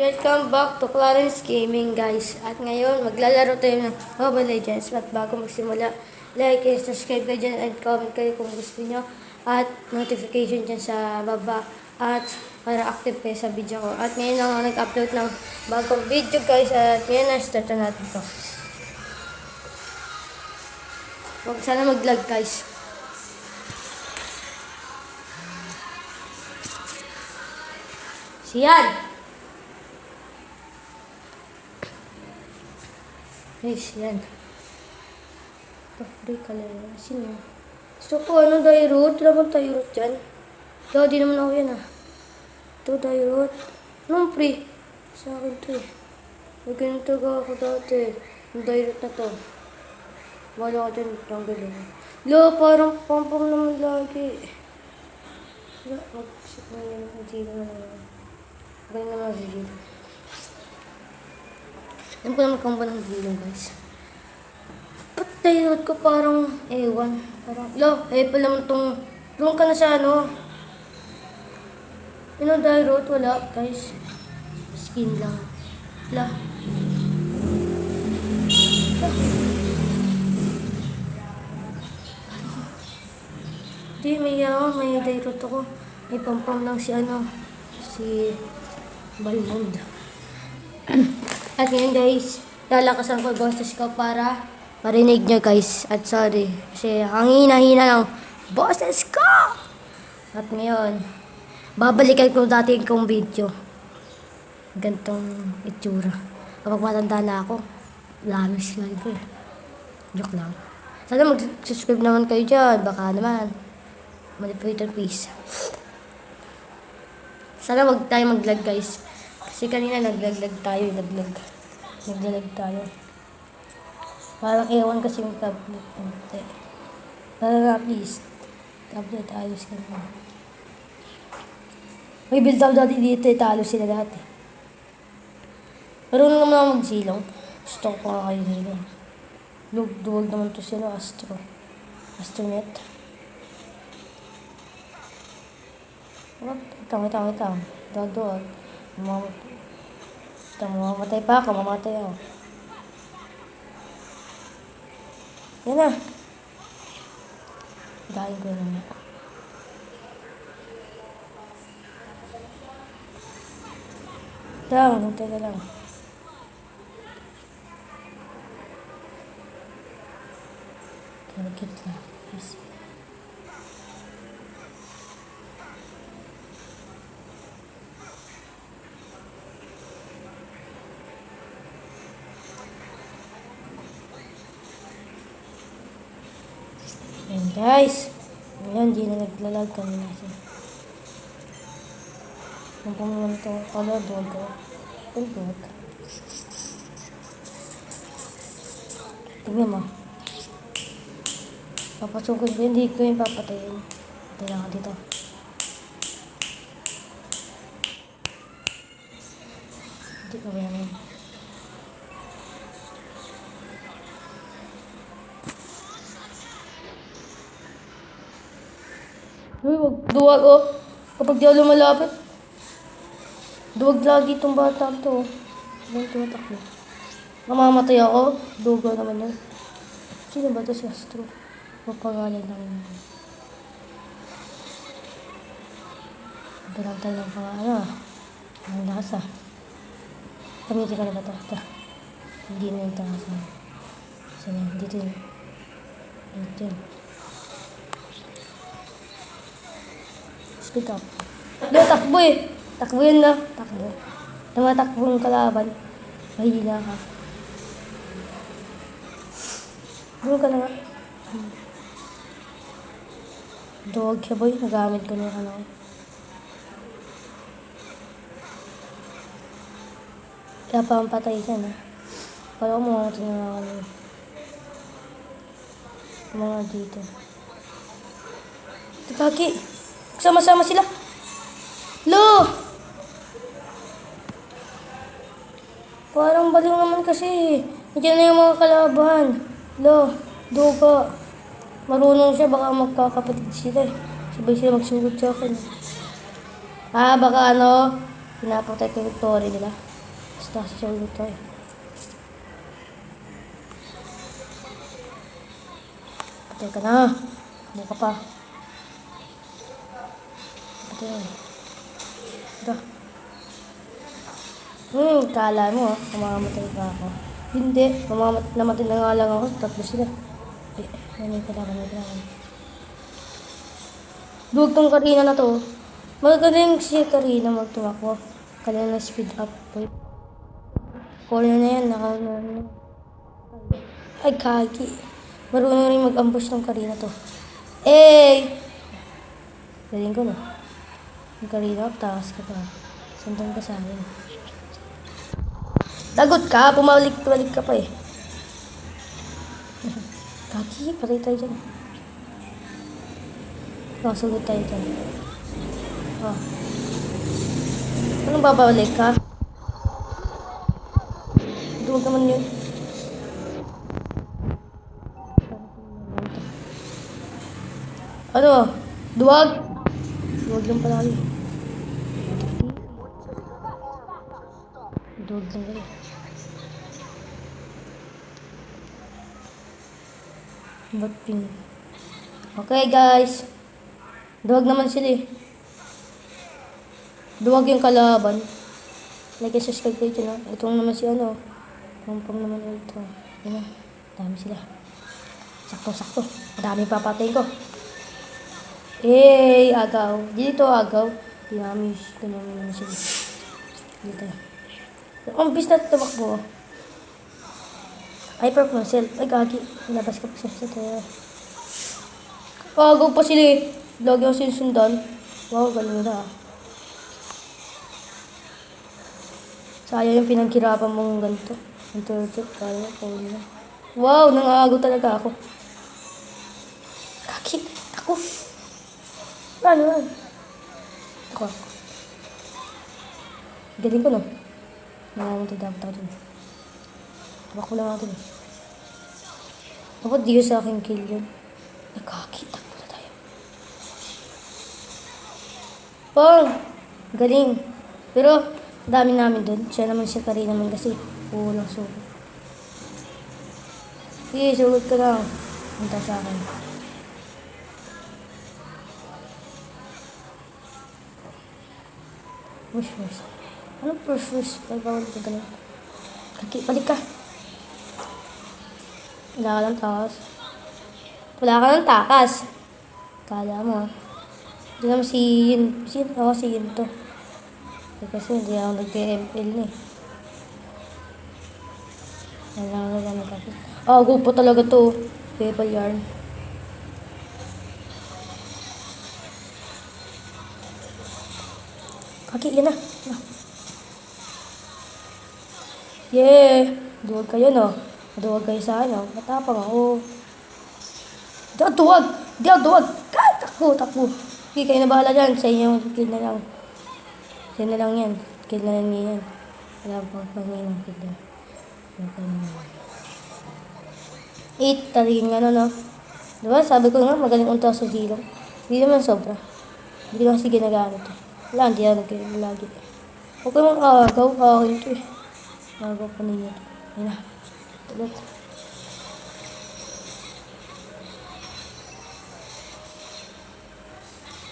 Welcome back to Clarence Gaming, guys. At ngayon, maglalaro tayo ng Mobile Legends. At bago magsimula, like and subscribe kayo dyan and comment kayo kung gusto nyo. At notification dyan sa baba. At para active kayo sa video ko. At ngayon lang ako nag-upload ng bagong video, guys. At ngayon na, start na natin to. Huwag sana mag-lag, guys. Siyan! Guys, yan. Free color. Sino? Gusto ko, Dairut? Wala bang Dairut dyan? Di naman ako yan, Ito, Dairut. Anong free? Sa akin to, May ganito ako dati. Yung Dairut na to. Wala ko dyan. Tanggalin. Parang pampang naman lagi. Mag-ship na yan. Mag-zero na naman. Magaling naman mag-zero. Alam ko naman combo ng bilong, guys. Ba't Dairut ko parang ewan? Parang, pala naman tong... Doon ka na sa Dairut, wala, guys. Skin lang. Di, may Dairut ako. May pampam lang si Balmond. At ngayon, guys, lalakasan ko boses ko para marinig nyo, guys. At sorry, kasi ang hina-hina ng boses ko. At ngayon, babalikan ko dati kong video. Gantong itsura. Kapag matanda na ako, lamis lang ko. Joke lang. Sana mag-subscribe naman kayo dyan. Baka naman. Manipulator, please. Sana wag tayo mag-lag, guys. Kasi kanina naglag tayo. Naglalag tayo. Parang ewan kasi yung tablet. Tara, please. Tablet, ayos ka naman. May build up dati dito, talo sila dati. Pero naman ako magsilong. Gusto ko nga kayo nilong. Duwag naman to sila, Astronet. Ito. Dadoag. Mamamatay pa ako, mamatay ako. Yan na. Dahil ko na. Hintay ka lang. Kalagit lang. Yes. Ayan, guys. Ayan, di na naglalag kanina siya. Kung pumunta ito, duwag ko. Duwag. Tignan mo. Papasukin ko, hindi ko yung papatayin. Patay lang ako dito. Hindi ko ba yan. Duwag, kapag di ako lumalapit, duwag lagi itong bata ito, Walang tumatakbo. Mamamatay ako, dugo naman yun. Sino ba ito si Astro? Papangalan lang yun. Bilang tayo ng pangalan, ang lasa. Kamiti ka na ba ito? Hindi na yung tangasa. Saan dito yun. Dito yun. Speak up. Takbo Takbo yun na. Takbo. Tumatakbo yung kalaban. Mahina ka. Doon ka na nga. Dog siya, boy. Nagamit ko na yung Kaya pa ang patay siya, Para ko mga tinangakan mga dito. Kaki! Sama-sama sila. Parang baliw naman kasi. Nandiyan na yung mga kalaban. Duga. Marunong siya, baka magkakapatid sila. Sabay sila magsugod sa akin. Baka Pinaprotect ko yung story nila. Basta sa show ito eh. Patay ka na. Ano ka pa? Patay. Ito. Kala mo mamamatay ka ako. Hindi. Namatay na nga lang ako. Tatlo sila. May kailangan. Duwag tong Karina na to. Magaling si Karina magtumakbo. Kailangan na speed up. Corner na yan. Ay, kagi. Marunong rin mag-ambush ng Karina to. Galing ko na. Yung Karina, takas ka pa. Sandang ka sa akin. Lagot ka, pumalik-balik ka pa eh. Kaki, patay tayo dyan. Sugot tayo dyan. Anong babalik ka? Duwag naman yun. Ano? Duwag? Duwag lang palagi. Duwag lang pala. Ba't pin? Okay guys. Duwag naman sila eh. Duwag yung kalaban. Like and subscribe kayo dyan ha. Itong naman si ano. Pang naman ito. Yan na. Dami sila. Sakto. Madami papatayin ko. Agaw. Dito agaw. Dinamis. Ganyan naman sila. Dito. Ang bis na tumakbo. Hyper myself. Ay, gagi. Nalabas ka pa siya. Agaw pa sila eh. Lagi ako sinusundan. Wow, galing na. Sayang yung pinaghirapan mong ganito. Ganito. Kaya ko na. Wow, nangaagaw talaga ako. Gagi. Ako. Ano? Ako. Galing ko no. Nangamunti dapat ako dun. Tabak ko lang ako dun. Dapat di ko sa aking kill yun. Nagkakita ko na tayo. Pong! Galing. Pero, dami namin dun. Siya naman siya Karina naman kasi. Lang sugod. Sige, sugod ka lang. Punta sa akin. First. Ano first? Ay, bawal ka ganun. Kaki, balik ka. Wala ka ng takas. Kala mo ha. Hindi naman si Yin. Ako si Yin to. Kasi hindi ako nag-ML na eh. Kailangan na nagkakit. Gupo talaga to. Paper yarn. Kaki, yan na. Yeah! Duwag kayo, no? Duwag kayo sa ano. Matapang ako. Duwag! Duwag! Takbo! Okay, kayo na bahala dyan. Sa inyo, kill na lang. Kill na lang yan. Kill na lang niya yan. Wala po pag may nang kill na. 8, taligin nga no? Diba? Sabi ko nga, magaling unta sa zero. Hindi naman sobra. Hindi naman kasi ginagamit to. Wala, hindi ako nagkaroon lagi. Huwag ka mang agaw. Akin ito eh. Agaw pa ninyo ito. Ayun na. Tulot.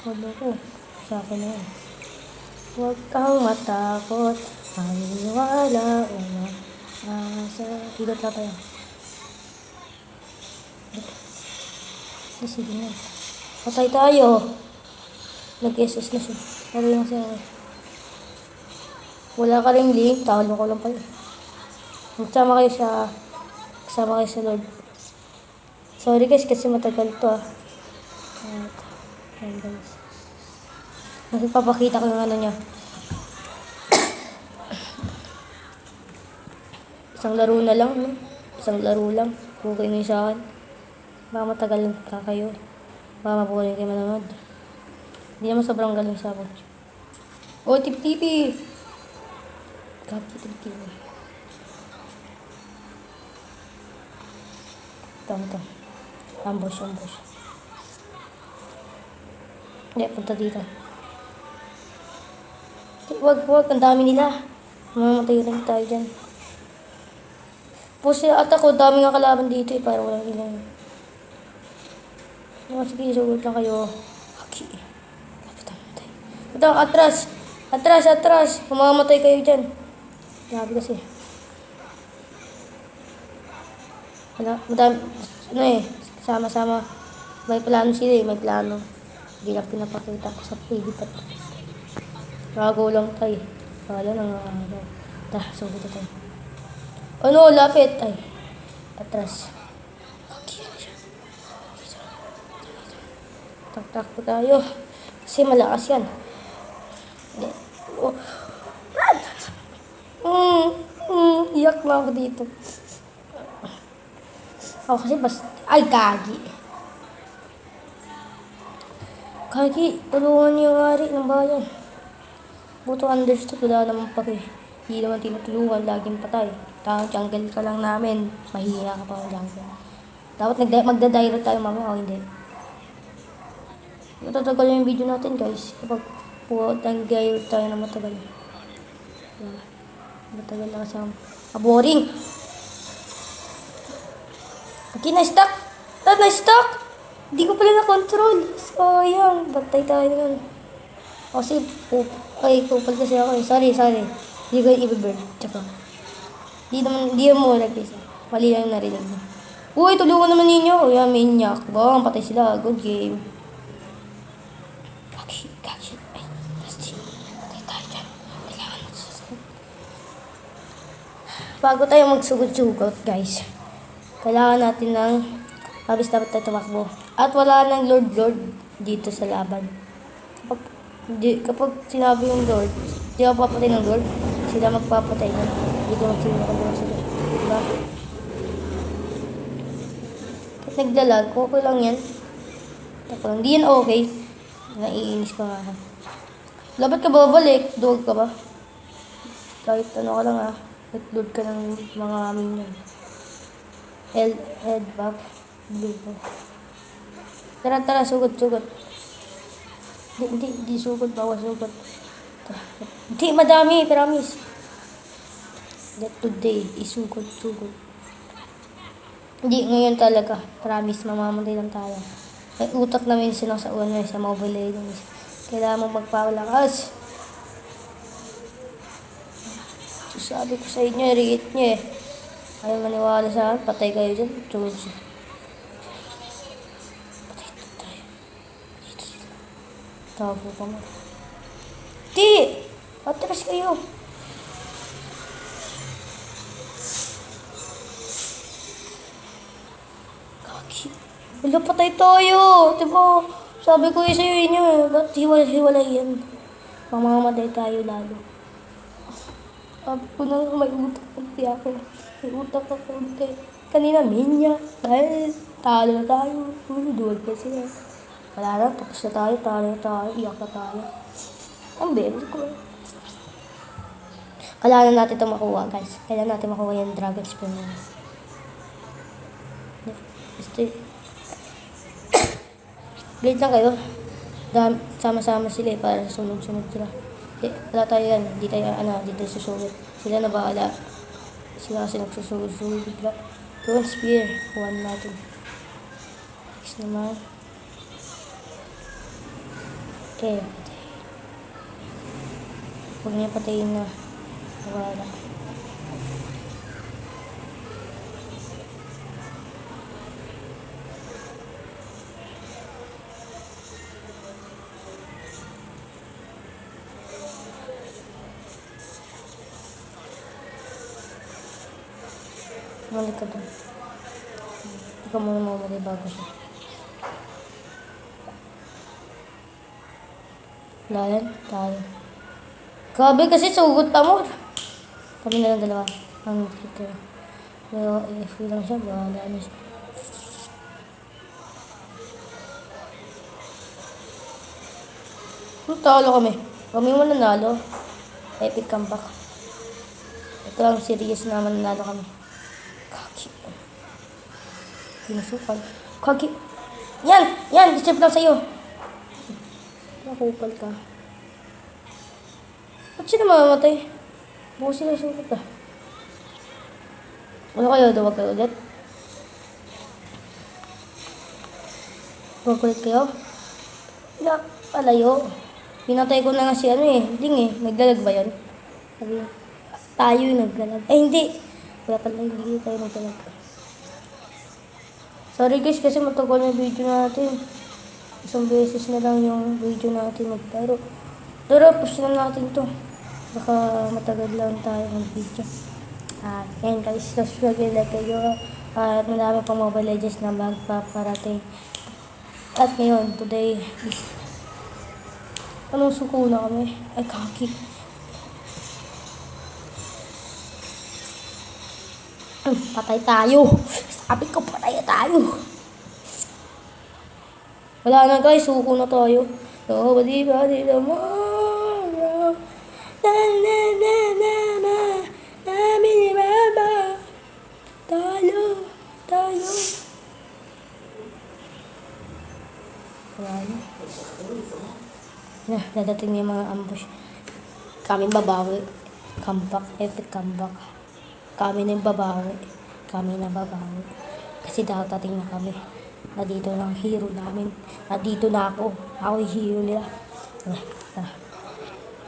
Huwag ko. Sa akin na yan. Huwag kang matakot. Maniwala o maasa. Hilot lang tayo. Sige na. Patay tayo. Nag-SS na siya. Pero yung siya. Wala ka rin link. Talo ko lang pala. Magsama kayo sa Lord. Sorry guys kasi matagal to ah. Ayan guys. Napapakita ko yung ano niya. Isang laro na lang. No? Isang laro lang. Okay na yung sa akin. Baka matagal lang ka kayo. Baka mabuhay kayo manonood. Hindi naman sobrang galing sa akin. Oh, tip-tipi! Kaki, tip-tipi. Ito. Ambush. Hindi, punta dito. Wag. Ang dami nila. Mamamatay rin tayo dyan. Pusi at ako, dami nga kalaban dito eh. Para walang ilan. Sige, sugot lang kayo. Okay. Ito, atras. Atras. Mamamatay kayo dyan. Grabe kasi. Wala, madami. Ano eh, sama-sama. May plano sila eh, may plano. Hindi lang pinapakita ko sa TV pa. Rago lang tayo. Wala nang tara, sugot tayo. Ano, lapit. Ay, atras. Takbo tayo. Kasi malakas yan. Oh. Iyak na ako dito. Ako kasi ay, Kagi, tulungan niyo yung ari ng bayan. Buto understood, wala naman pake. Hindi naman tinutulungan, laging patay. Tawang jungle ka lang namin. Mahina ka pa ng jungle. Dapat magda-direct tayo mamaya o hindi. Matatagal yung video natin guys. Kapag nag-direct tayo na matagal. Matagal na kasi boring. Okay, na-stuck. Na-stuck. Hindi ko pala na-control. Sayang. Batay tayo nun. Kasi, kupal kasi ako eh. Sorry. Hindi ko yung i-burn. Tsaka. Hindi mo nag-isa. Mali lang yung narinig mo. Uy, tulungan naman ninyo. Yan, maniac. Bang, patay sila. Good game. Gagi. Ay, nasty. Patay tayo dyan. Kailangan magsusunod. Bago tayo magsugod-sugot, guys. Kailangan natin ng mabis dapat tayo tumakbo. At wala nang Lord dito sa laban. Kapag sinabi yung Lord, di ako papatay ng Lord, sila magpapatay na. Dito magsinukabuhan sila. Diba? Kahit nagdalag, okay lang yan. Tapos hindi yan okay. Naiinis pa nga. Dapat ka babalik? Dog ka ba? Kahit ano ka lang Kahit Lord ka ng mga amin yan. Head back. Blue back. Tara, sugot. Hindi sugot, bawas sugot. Hindi, madami, promise. That today, isugot. Hindi, ngayon talaga. Promise, mamamatay lang tayo. May utak namin sinasauan sa Mobile Legends. Kailangan mo magpawalakas. So, sabi ko sa inyo, riit nyo eh. Ayaw maniwala sa akin, patay kayo dyan. George. Patay tayo. Dito sila. Tago ka mo. Di! Atras kayo. Kaki. Wala, patay tayo. Diba? Sabi ko sa'yo inyo eh. Ba't hiwalay yan? Mamamatay tayo lalo. Sabi ko na may utak konti ako. May utak na konti. Kanina minya. Dahil talo na tayo. Duwag pa sila. Wala na. Tapos na tayo. Talo na tayo. Iyak na tayo. Ang bebe ko. Kailangan natin ito makuha guys. Kailangan natin makuha yung Dragon Spear. Blade lang kayo. Sama-sama sila para sunod-sunod sila. Wala tayo yan. Hindi tayo susunod. Sila na bahala. Sila kasi nagsusunod bigla. Dragon Spear. Kuhan natin. Next naman. Okay. Huwag niya patayin na. Wala. Balik ka doon. Hindi ka muna mamatay bago siya. Wala yan. Tayo. Grabe kasi sugot pa mo. Kami na lang dalawa. Ang kita. Pero free lang siya. Bahala na siya. Talo kami. Kami mo nanalo. Epic comeback. Ito lang serious naman nanalo kami. Kaki. Pinasukal. Kaki. Yan! Disturb lang sa'yo. Nakupal ka. Ba't sila mamamatay? Bukas sila sulit ah. Ano kayo? Duwag kayo ulit? Duwag ulit kayo? Wala, palayo. Pinatay ko na nga si ano eh. Ding eh. Naglalag ba yun? Sabi, tayo yung naglalag. Ay hindi. Wala pala, hindi tayo naglalag. Sorry guys kasi matagal na video natin. Isang beses na lang yung video natin nagtaro. Pero push na natin to. Baka matagal lang tayo mag-video. Yan guys, subscribe like kayo. At marami pang Mobile Legends na magpaparating. At ngayon, today is... Anong suko na kami? Ay, kaki. Patay tayo. Sabi ko, patay tayo. Wala na guys, suko na tayo. Nobody tomorrow. Na na na na na. Namin ni Mama. Tayo. Wala na. Dadating yung mga ambush. Kami babawi. Comeback, epic comeback. Kami na yung babawi. Kami na babawi. Kasi dadating na kami. Nandito na ang hero namin. Nandito na ako. Ako yung hero nila.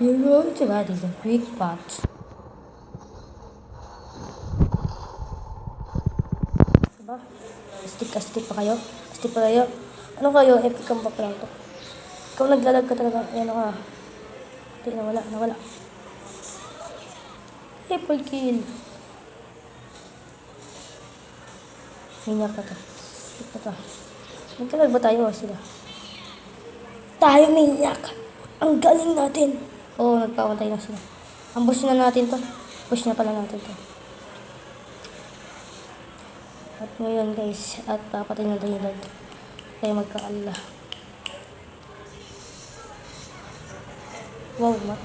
Hero, diba? Dito, quick spots. Diba? Astig pa kayo? Astig pa kayo? Ano kayo? Epic comeback lang to. Ikaw naglalag ka talaga. Ayan ka. Hindi, nawala. Triple kill. Minyak pa to. Ito to. Naglalag ba tayo o sila? Tayo minyak. Ang galing natin. Oo, nagpapatay na sila. Ambush na natin to. Push na pala natin to. At ngayon guys, at papatay na tayo lahat. Kaya magkaala. Wow, mat.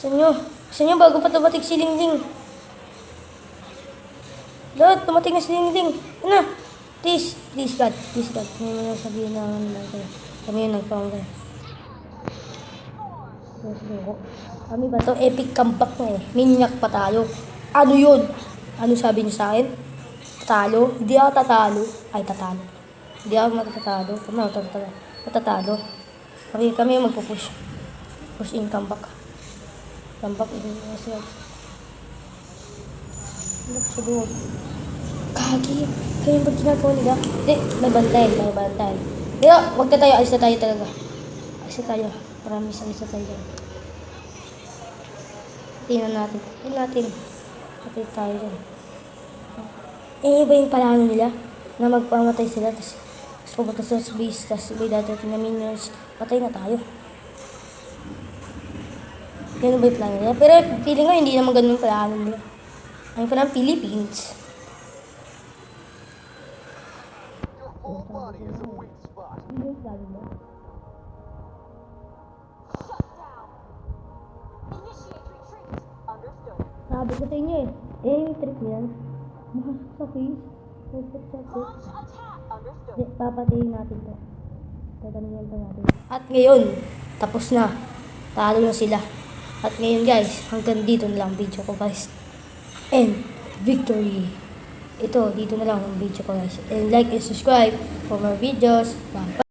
Sa inyo bago pa tumating si Lingling. Lahat, tumating na si Lingling. Ano? Please God. Hindi mo na sabihin na natin. Kami yung nagpangay. Kami ba to? Epic comeback na eh. Minyak pa tayo. Ano yun? Ano sabi niyo sa akin? Tatalo? Hindi ako tatalo. Ay, tatalo. Hindi ako matatalo. Matatalo. Kami yung magpupush. Push in, comeback. Comeback in. Look sa duwag. Kagi. Kaya ba ginagawa nila? Hindi, may bantay. Pero, wag na tayo. Alis na tayo talaga. Alis na tayo. Promise, alis na tayo. Tingnan natin. Patay tayo dyan. Iba yung plano nila na magpamatay sila tapos pupunta sila sa base tapos may dadating na minions, patay na tayo. Yan ba yung plano nila? Pero feeling ko hindi naman ganun yung plano nila. Ang plano Philippines. Sabi ko sa inyo yung trip niyan. Sakit. Papatayin natin to. Tataniyan pa natin. At ngayon, tapos na. Talo na sila. At ngayon guys, hanggang dito na lang video ko guys. And victory. Ito, dito na lang ang video ko guys. And like and subscribe for more videos. Bye.